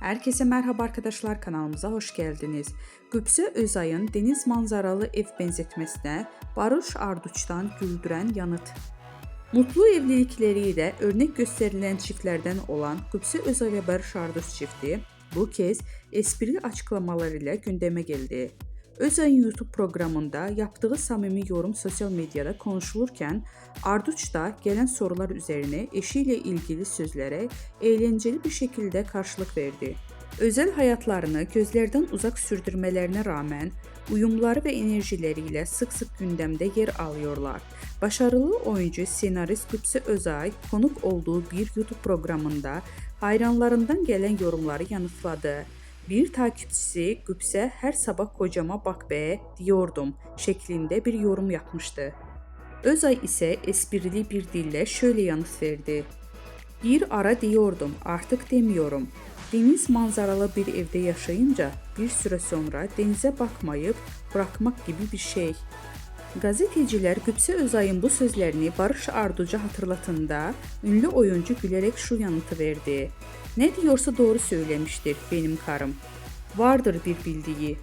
Herkese merhaba arkadaşlar, kanalımıza hoş geldiniz. Qübsə Özay'ın deniz manzaralı ev benzetmesine Barış Arduç'tan güldüren yanıt. Mutlu evlilikleriyle örnek gösterilen çiftlerden olan Qübsə Özay ve Barış Arduç çifti bu kez esprili açıklamalarıyla gündeme geldi. Özay'ın YouTube programında yaptığı samimi yorum sosyal medyada konuşulurken Arduç da gelen sorular üzerine eşiyle ilgili sözlere eğlenceli bir şekilde karşılık verdi. Özel hayatlarını gözlerden uzak sürdürmelerine rağmen uyumları ve enerjileriyle sık sık gündemde yer alıyorlar. Başarılı oyuncu senarist Qübsə Özay konuk olduğu bir YouTube programında hayranlarından gelen yorumları yanıtladı. Bir takipçisi Qübsə her sabah kocama bak be diyordum şeklinde bir yorum yapmıştı. Özay ise esprili bir dille şöyle yanıt verdi. Bir ara diyordum, artık demiyorum. Deniz manzaralı bir evde yaşayınca bir süre sonra denize bakmayıp bırakmak gibi bir şey. Gazeteciler Qübsə Özay'ın bu sözlerini Barış Arduç'a hatırlatında ünlü oyuncu gülerek şu yanıtı verdi. Ne diyorsa doğru söylemiştir benim karım. Vardır bir bildiği.